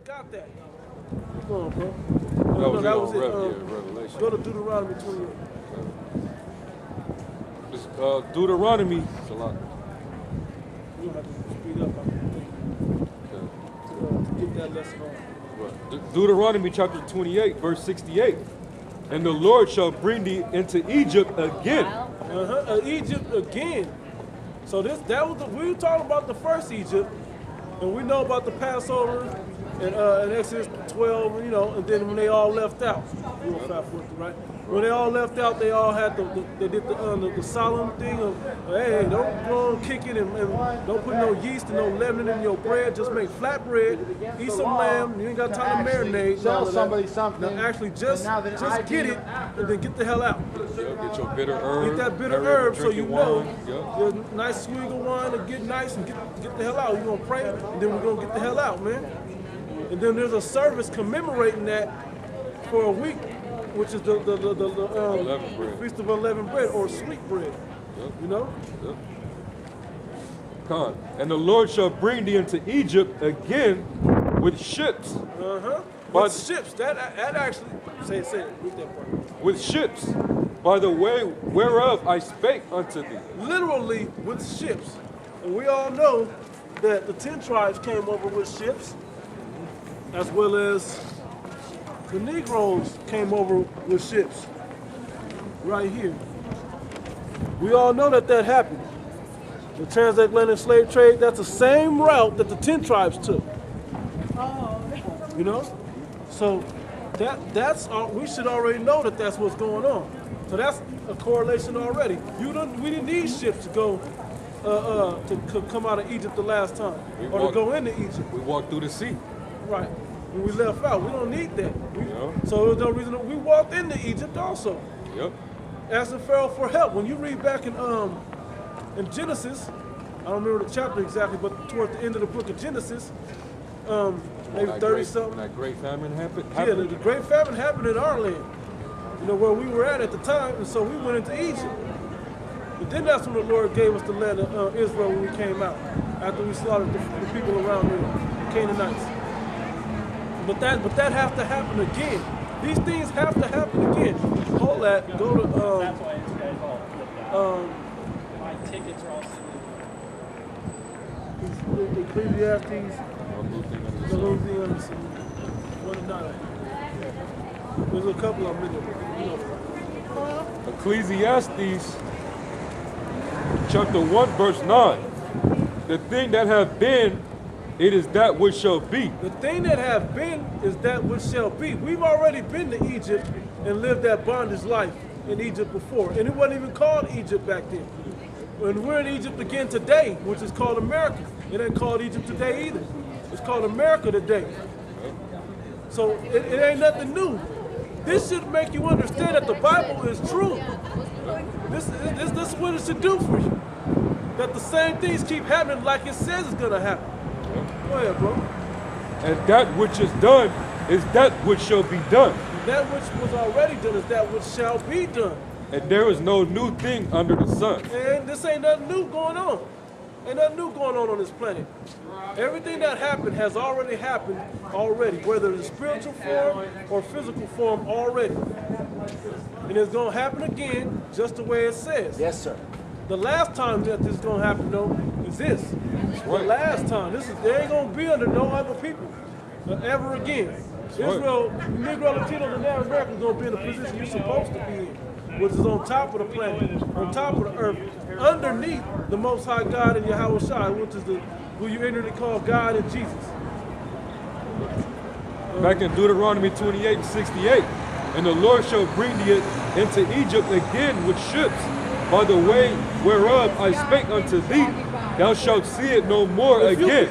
got that. Come on, bro. That was it. Revelation. Go to Deuteronomy 28. It's, Deuteronomy. It's a lot. We'll have to speed up, I think, to get that lesson on. Right. Deuteronomy chapter 28, verse 68. And the Lord shall bring thee into Egypt again. Egypt again. So that was we were talking about the first Egypt, and we know about the Passover and Exodus 12, you know, and then when they all left out, we'll fast forward, right? When they all left out, they all had they did the solemn thing of, hey, don't go and kick it and don't put no yeast and no leaven in your bread. Just make flat bread, eat some lamb. You ain't got time to marinate. Sell somebody something. Now, actually, just get it and then get the hell out. Get your bitter herb. Get that bitter herb so you know there's a nice swig of wine to get nice and get the hell out. You're going to pray and then we're going to get the hell out, man. And then there's a service commemorating that for a week, which is the Feast of Unleavened Bread or sweet bread. You know? Con. And the Lord shall bring thee into Egypt again with ships. With ships. That actually, say it, read that part. With ships, by the way whereof I spake unto thee. Literally with ships. And we all know that the 10 tribes came over with ships, as well as the Negroes came over with ships. Right here. We all know that happened. The transatlantic slave trade, that's the same route that the 10 tribes took. You know? So that's we should already know that that's what's going on. So that's a correlation already. We didn't need ships to go to come out of Egypt the last time, to go into Egypt. We walked through the sea. Right. When we left out, we don't need that. So there's no reason we walked into Egypt also. Yep. Asking Pharaoh for help. When you read back in Genesis, I don't remember the chapter exactly, but towards the end of the book of Genesis, maybe 30-something. When that great famine happened? Yeah, the great famine happened in our land. You know, where we were at the time, and so we went into Egypt. But then that's when the Lord gave us the land of Israel when we came out, after we slaughtered the people around there, the Canaanites. But that has to happen again. These things have to happen again. Hold that. Go to That's why you guys all flipped out. My tickets are all submitted. Ecclesiastes. There's a couple of them. Ecclesiastes chapter 1 verse 9. The thing that have been, it is that which shall be. The thing that have been is that which shall be. We've already been to Egypt and lived that bondage life in Egypt before. And it wasn't even called Egypt back then. And we're in Egypt again today, which is called America. It ain't called Egypt today either. It's called America today. So it ain't nothing new. This should make you understand that the Bible is true. This is what it should do for you. That the same things keep happening like it says it's gonna happen. Go ahead, bro. And that which is done is that which shall be done. And that which was already done is that which shall be done. And there is no new thing under the sun. And this ain't nothing new going on. Ain't nothing new going on this planet. Everything that happened has already happened already, whether it's spiritual form or physical form already. And it's going to happen again just the way it says. Yes, sir. The last time that this is going to happen, though, is this. The last time. They ain't going to be under no other people ever again. Israel, Negro, Latino, and Native Americans going to be in the position you're supposed to be in, which is on top of the planet, on top of the earth, underneath the Most High God and Yahweh Shai, which is who you ignorantly call God and Jesus. Back in Deuteronomy 28:68, and the Lord shall bring thee into Egypt again with ships, by the way whereof I spake unto thee, thou shalt see it no more again.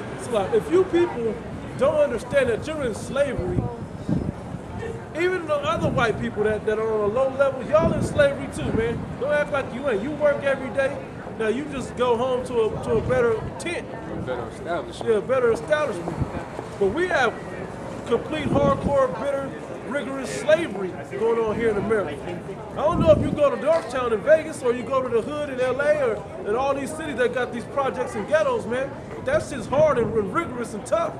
If you people don't understand that you're in slavery, even the other white people that are on a low level, y'all in slavery too, man. Don't act like you ain't. You work every day. Now you just go home to a better tent. A better establishment. Yeah, a better establishment. But we have complete hardcore, bitter, rigorous slavery going on here in America. I don't know if you go to Northtown in Vegas or you go to the hood in LA or in all these cities that got these projects and ghettos, man. That shit's hard and rigorous and tough.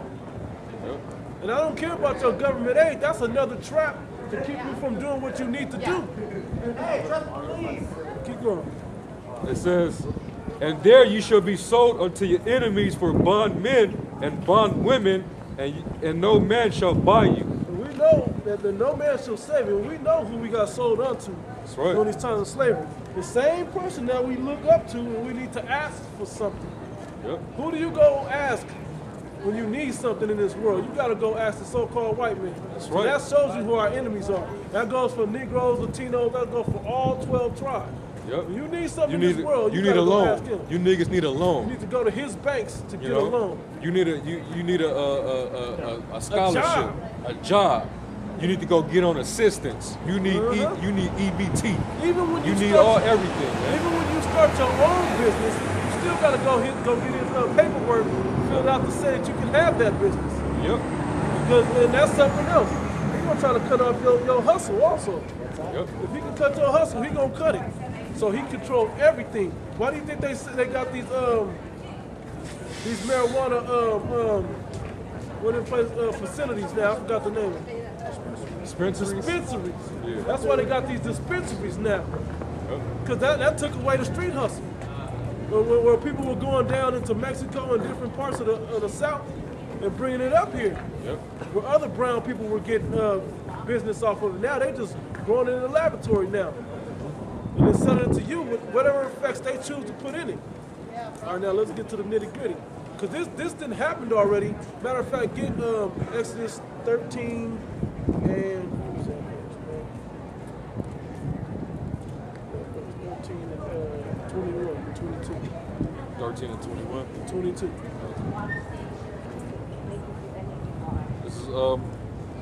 And I don't care about your government aid. That's another trap to keep you from doing what you need to do. Keep going. It says, and there you shall be sold unto your enemies for bondmen and bondwomen, and no man shall buy you. And we know that no man shall save you. We know who we got sold unto That's right. during these times of slavery. The same person that we look up to when we need to ask for something. Yep. Who do you go ask when you need something in this world? You got to go ask the so-called white man. That's So right. that shows you who our enemies are. That goes for Negroes, Latinos, that goes for all 12 tribes. Yep. When you need something You in need this world, you you need a gotta go ask loan. him. You niggas need a You loan. need to go to his banks to You get a loan. You need a scholarship, a job. You need to go get on assistance. You need you need EBT. Even when You need start- everything, man. Even when you start your own business, you still gotta go get his paperwork filled out to say that you can have that business. Yep. Because and that's something else. He's gonna try to cut off your hustle also. Yep. If he can cut your hustle, he gonna cut it. So he controls everything. Why do you think they got these marijuana what in place facilities now? I forgot the name. Dispensaries. Dispensaries. Yeah. That's why they got these dispensaries now. Yep. Because that took away the street hustle. Where people were going down into Mexico and different parts of the South and bringing it up here. Yep. Where other brown people were getting business off of it. Now they just growing it in the laboratory now. And then selling it to you with whatever effects they choose to put in it. All right, now let's get to the nitty gritty. Because this didn't happen already. Matter of fact, get Exodus 13 and 21, 22. 13 and 21. 22. This is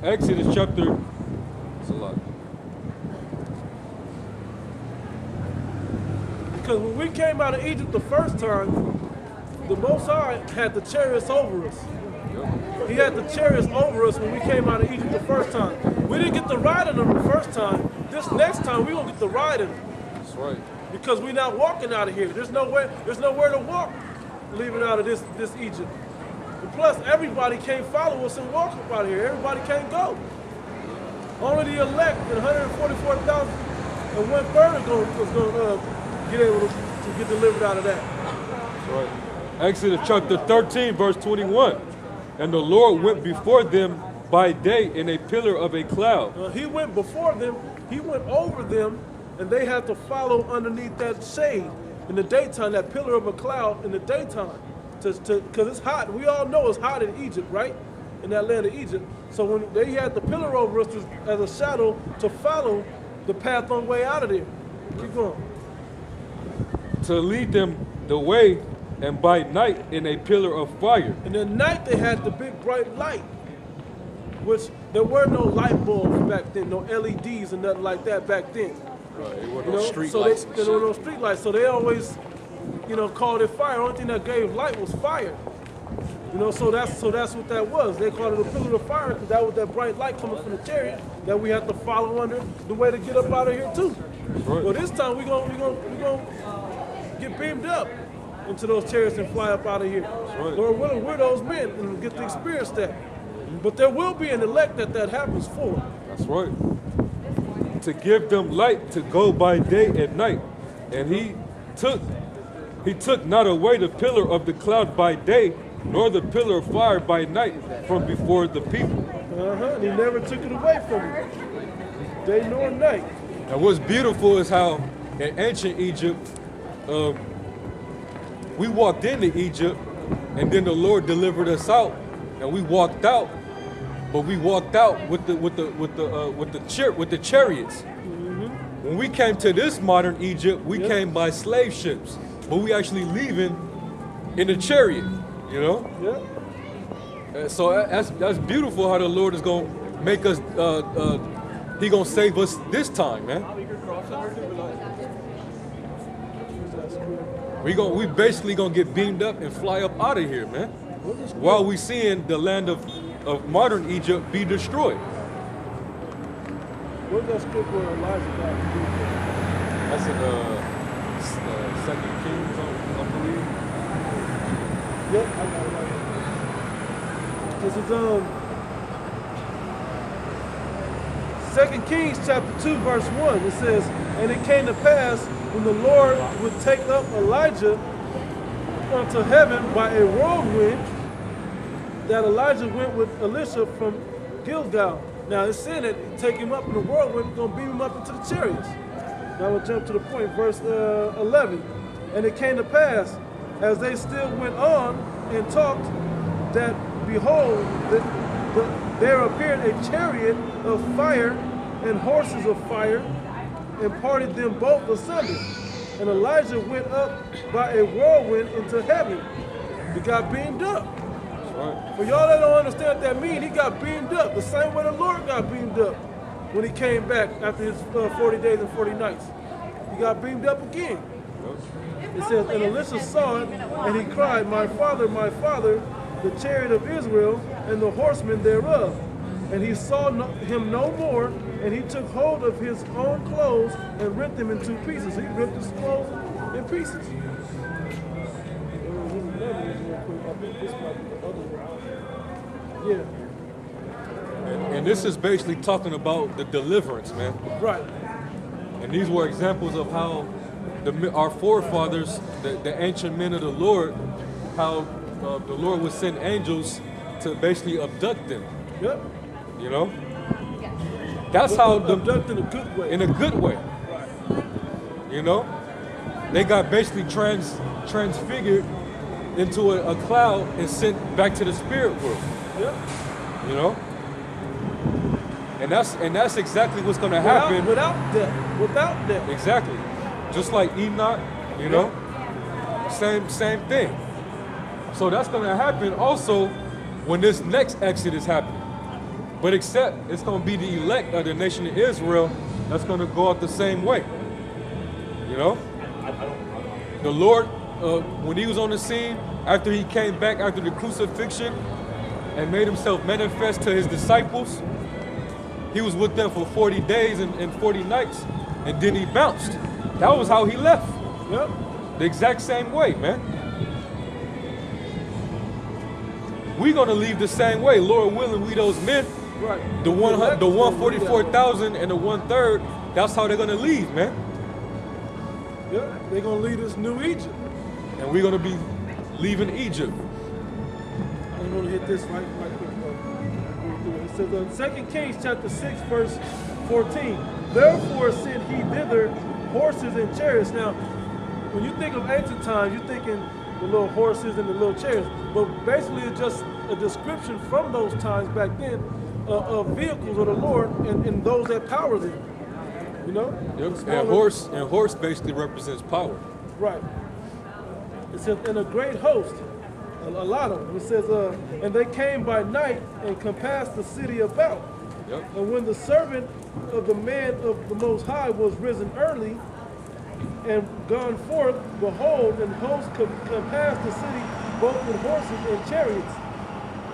Exodus chapter. It's a lot. Because when we came out of Egypt the first time, the Most High had the chariots over us. Yep. He had the chariots over us when we came out of Egypt the first time. We didn't get to ride in them the first time. This next time we're gonna get to ride in them. That's right. Because we're not walking out of here. There's nowhere to walk leaving out of this Egypt. And plus, everybody can't follow us and walk up out of here. Everybody can't go. Only the elect and 144,000 and 1/3 is going to get able to get delivered out of that. That's right. Exodus chapter 13, verse 21. And the Lord went before them by day in a pillar of a cloud. He went before them. He went over them, and they had to follow underneath that shade in the daytime, that pillar of a cloud in the daytime, because it's hot. We all know it's hot in Egypt, right? In that land of Egypt. So when they had the pillar over us as a shadow to follow the path on the way out of there. Keep going. To lead them the way, and by night in a pillar of fire. And at night they had the big bright light, which there were no light bulbs back then, no LEDs and nothing like that back then. Right. It wasn't You no know, street so lights. there were no street lights, so they always, called it fire. The only thing that gave light was fire. So that's what that was. They called it a pillar of fire because that was that bright light coming from the chariot that we had to follow under the way to get up out of here too. Right. Well, this time we gonna get beamed up into those chariots and fly up out of here. right. Lord willing, we're those men and get to experience that. But there will be an elect that happens for. That's right. To give them light to go by day and night. And he took not away the pillar of the cloud by day, nor the pillar of fire by night from before the people. And he never took it away from them, day nor night. And what's beautiful is how in ancient Egypt, we walked into Egypt, and then the Lord delivered us out, and we walked out. But we walked out with the chariots. When we came to this modern Egypt, we came by slave ships, but we actually leaving in a chariot. Yeah. So that's beautiful how the Lord is gonna make us. He gonna save us this time, man. We basically gonna get beamed up and fly up out of here, man. While we seeing the land of modern Egypt be destroyed. Where's that script where Elijah got to do that? That's in 2 Kings, I believe. Yep, I got it right here. This is 2 Kings chapter 2, verse 1, it says, and it came to pass when the Lord would take up Elijah unto heaven by a whirlwind, that Elijah went with Elisha from Gilgal. Now it's saying that take him up in the whirlwind, it's going to beam him up into the chariots. Now we'll jump to the point, verse 11. And it came to pass, as they still went on and talked, that behold, there appeared a chariot of fire and horses of fire, and parted them both asunder. And Elijah went up by a whirlwind into heaven. He got beamed up. Right. For y'all that don't understand what that means, he got beamed up the same way the Lord got beamed up when he came back after his 40 days and 40 nights. He got beamed up again. It says, and Elisha saw it, and he cried, my father, the chariot of Israel, and the horsemen thereof. And he saw him no more, and he took hold of his own clothes and rent them in two pieces. He ripped his clothes in pieces. Yeah. And this is basically talking about the deliverance, man. Right. And these were examples of how our forefathers, the ancient men of the Lord, how the Lord would send angels to basically abduct them. Yep. You know? That's how abduct in a good way. In a good way. Right. You know? They got basically transfigured into a cloud and sent back to the spirit world. Yep. You know? And that's exactly what's gonna happen. Without death. Without death. Exactly. Just like Enoch, you know? Same thing. So that's gonna happen also when this next Exodus happens. But except it's gonna be the elect of the nation of Israel that's gonna go out the same way. You know? The Lord, when he was on the scene, after he came back after the crucifixion and made himself manifest to his disciples, he was with them for 40 days and 40 nights, and then he bounced. That was how he left. Yep. The exact same way, man. We're gonna leave the same way, Lord willing. We those men, right? The 144,000 and the 1/3. That's how they're gonna leave, man. Yeah, they're gonna leave this new Egypt, and we're gonna be leaving Egypt. I'm gonna hit this right quick. It says 2 Kings chapter 6, verse 14. Therefore sent he thither horses and chariots. Now, when you think of ancient times, you're thinking the little horses and the little chariots, but basically it's just a description from those times back then of vehicles of the Lord and those that power them. You know? Yep. And horse basically represents power. Right. It says, and a great host, a lot of them. It says, and they came by night and compassed the city about. Yep. And when the servant of the man of the Most High was risen early and gone forth, behold, and hosts compassed the city both with horses and chariots.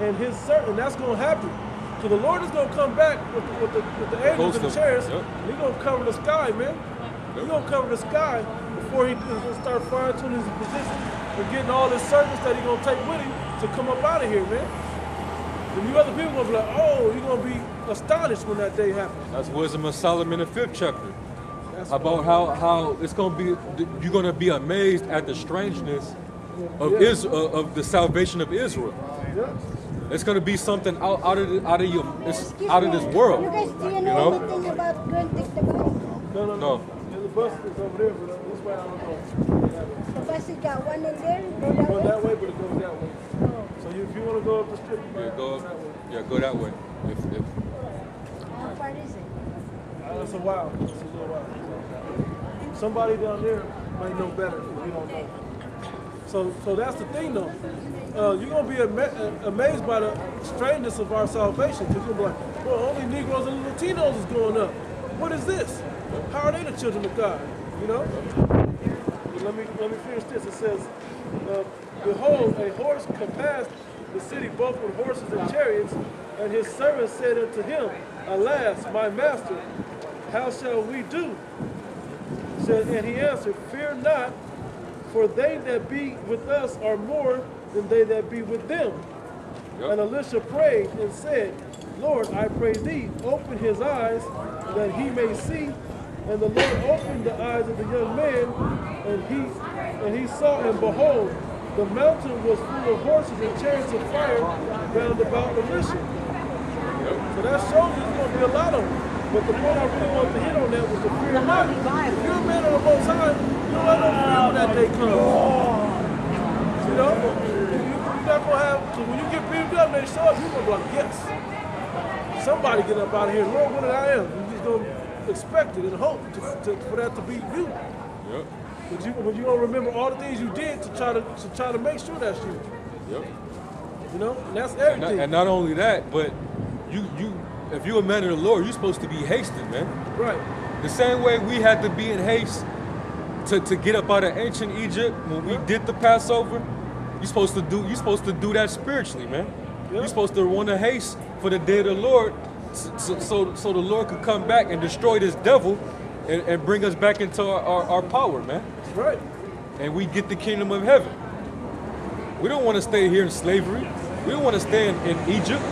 And his servant, that's going to happen. So the Lord is going to come back with the angels and the chariots. Yep. He's going to cover the sky, man. He's going to cover the sky before he start fine-tuning his position and getting all his servants that he's going to take with him to come up out of here, man. And you other people going to be like, oh, you're going to be astonished when that day happens. That's Wisdom of Solomon, the 5th chapter. About how it's going to be, you're going to be amazed at the strangeness of of the salvation of Israel. Yeah. It's going to be something out of this world. You guys, do you know anything about Grand Take the Bus? No. Yeah, the bus is over there, but this way I don't know. The bus has got one in there, It goes that way, but it goes that way. So if you want to go up the strip, you might go that way. Yeah, go that way. How far is it? It's a while. It's a little while. Somebody down there might know better. We don't know. So that's the thing, though. You're gonna be amazed by the strangeness of our salvation. Because you're gonna be like, well, only Negroes and Latinos is going up. What is this? How are they the children of God? You know. But let me finish this. It says, behold, a horse compassed the city both with horses and chariots, and his servant said unto him, alas, my master, how shall we do? And he answered, fear not, for they that be with us are more than they that be with them. Yep. And Elisha prayed and said, Lord, I pray thee, open his eyes that he may see. And the Lord opened the eyes of the young man, and he saw, and behold, the mountain was full of horses and chariots of fire round about the mission. So that shows you there's going to be a lot of them. But the point I really wanted to hit on that was the fear of God. If you're a man of the Most High, you don't have no fear when that day comes. You know? You're not going to have, so when you get beat up and they show up, you're going to be like, yes. Somebody get up out of here. Lord, what did I am? You're just going to expect it and hope for that to be you. Yep. But you don't remember all the things you did to try to make sure that's you. Yep. You know? And that's everything. And not only that, but you if you're a man of the Lord, you're supposed to be hasting, man. Right. The same way we had to be in haste to get up out of ancient Egypt when we did the Passover, you're supposed to do that spiritually, man. Yeah. You're supposed to want to haste for the day of the Lord, so the Lord could come back and destroy this devil and bring us back into our power, man. That's right. And we get the kingdom of heaven. We don't want to stay here in slavery. We don't want to stay in Egypt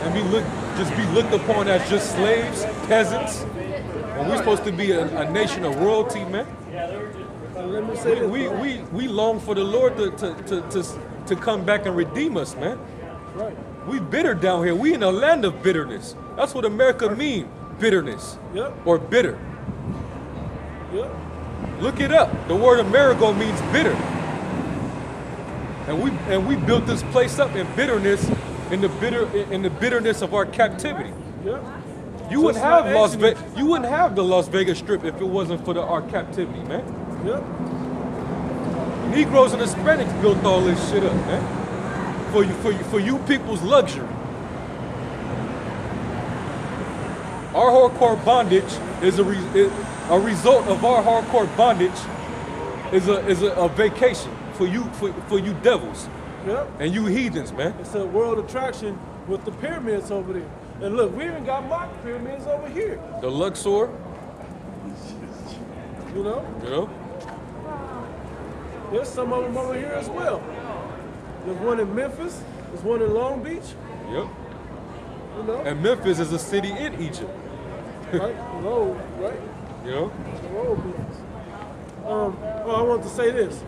and be looked upon as just slaves, peasants. When we're supposed to be a nation of royalty, man. Let me say this, We long for the Lord to come back and redeem us, man. right. We bitter down here. We in a land of bitterness. That's what America means, bitterness. Yep. Or bitter. Yep. Look it up. The word Amerigo means bitter. And we built this place up in bitterness, in the bitterness of our captivity. Yep. You wouldn't have you wouldn't have the Las Vegas Strip if it wasn't for our captivity, man. Yep. Negroes and Hispanics built all this shit up, man. For you people's luxury. Our hardcore bondage is a result of our hardcore bondage is a vacation for you devils. Yep. And you heathens, man. It's a world attraction with the pyramids over there. And look, we even got mock pyramids over here. The Luxor, You know? you know? There's some of them over here as well. There's one in Memphis. There's one in Long Beach. Yep. You know? And Memphis is a city in Egypt. Right? Low, right? You know? The road business. I want to say this.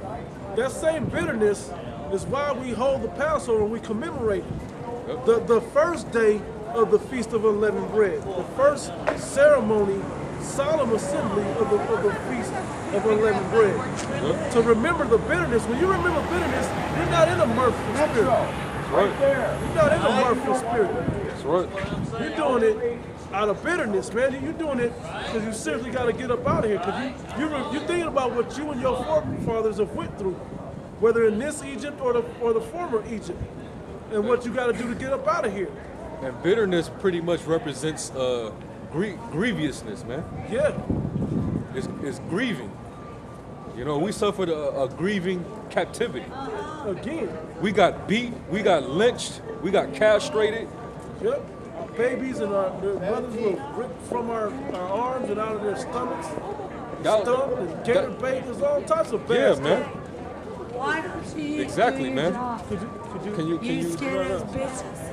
That same bitterness is why we hold the Passover and we commemorate it. Yep. The first day of the Feast of Unleavened Bread, the first ceremony, solemn assembly of the Feast of Unleavened Bread. Yep. To remember the bitterness, when you remember bitterness, you're not in a mirthful spirit. That's right. You're not in a mirthful spirit. That's right. You're doing it out of bitterness, man. You're doing it because you seriously got to get up out of here. Because you're thinking about what you and your forefathers have went through, whether in this Egypt or the former Egypt, and what you got to do to get up out of here. And bitterness pretty much represents grievousness, man. Yeah, It's grieving. You know, we suffered a grieving captivity. again. We got beat, we got lynched, we got castrated. Yep. Our babies and their mothers were ripped from our arms and out of their stomachs. That- Stumped and gator bait. There's all types of bad Yeah, stuff. man. Why don't you Exactly, do man. your job? Could you You scared us bitches.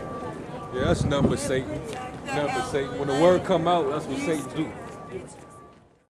Yeah, that's nothing but Satan. Nothing but Satan. When the word come out, that's what Satan do.